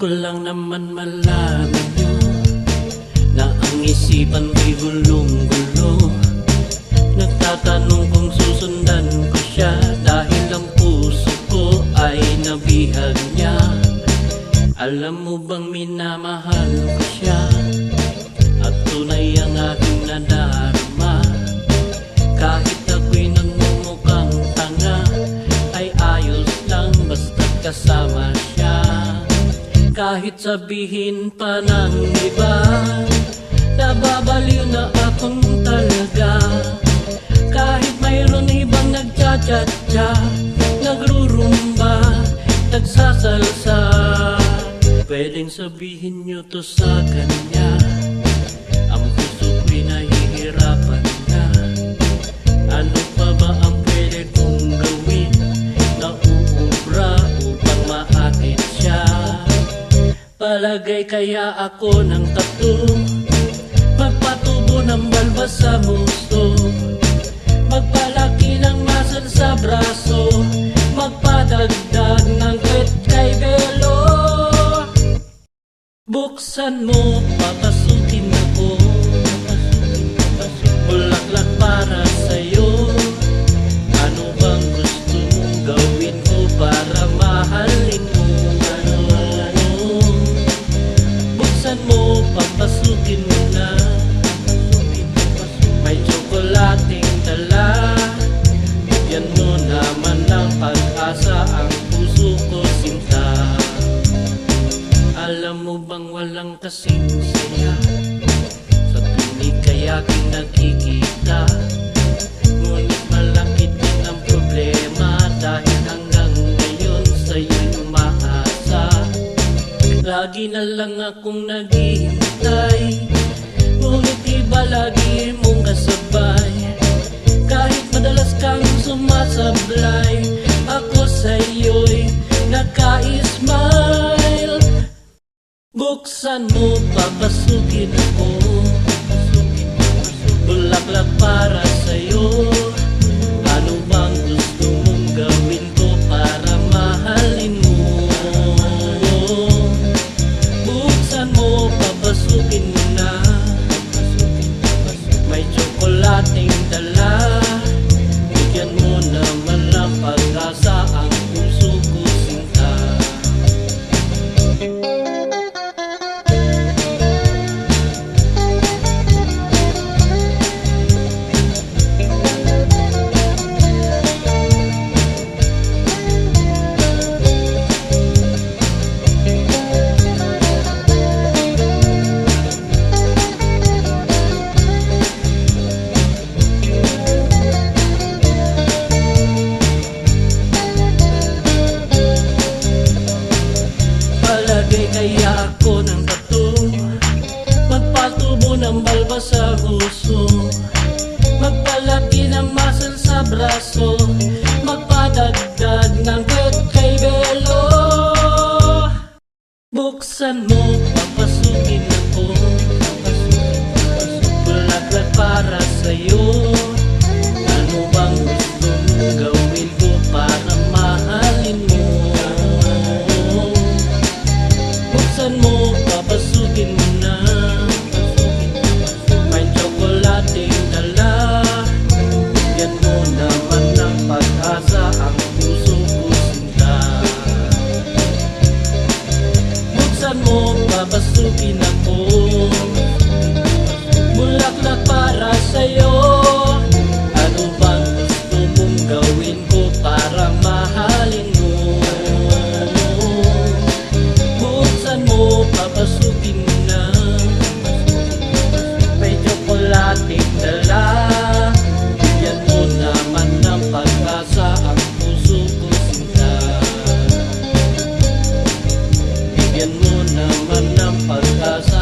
ko lang naman malaman nyo na ang isipan ko'y gulong-gulo. Nagtatanong kung susundan ko siya dahil ang puso ko ay nabihag niya. Alam mo bang minamahal ko siya at tunay ang aking nadarama. Kahit ako'y nagmumukhang tanga ay ayos lang basta't kasama siya. Kahit sabihin pa ng iba nababaliw na akong talaga. Kahit mayroon ibang nagcha-cha-cha, nagrurumba, nagsasalsa, pwedeng sabihin nyo to sa kanya. Ang puso ko'y nahihirapan na. Ano pa ba ang pwede kong gawin na uubra upang maakit siya? Palagay kaya ako ng tattoo, magpatubo ng balbas sa musto, magpalaki ng muscle sa braso, magpadagdag ng kwet kay Belo. Buksan mo, papasukin ako, bulaklak para sa'yo. Ano bang gusto mong gawin ko para mahalin mo? Buksan mo, papasukin mo na. May tsokolating dala, bigyan mo naman ng pag-asa ang puso ko sinta. Alam mo bang walang kasing saya sa tuwing kaya aking nakikita? Ngunit malaki din ang problema dahil hanggang ngayon sa'yo'y umaasa. Lagi na lang akong naghihintay, ngunit iba lagi mong kasabay. Kahit madalas kang sumasablay, ako sa'yo'y naka-smile. Buksan mo, papasukin ako, bulaklak para sa'yo. Ano bang gusto mong gawin ko para mahalin mo? Buksan mo, papasukin mo na. May tsokolating dala, bigyan mo naman ng pag-asa ang puso ko sinta. Kaya ako ng tattoo, magpatubo ng balbas sa huso, magpalaki ng muscle sa braso, magpadagdag ng kwet kay Belo. Buksan mo, papasukin ako, bulaklak para sa'yo. Ano bang gusto mong gawin ko para mahalin mo? Buksan mo, papasukin mo na. May tsokolating dala, bigyan mo naman ng pag-asa ang puso ko sinta. Buksan mo, papasukin ako, bulaklak para sa'yo. Ano bang gusto mong gawin ko para mahalin mo? Papasukin mo na. May tsokolating dala, bigyan mo naman ng pag-asa ang puso ko sinta. Bigyan mo naman ng pag-asa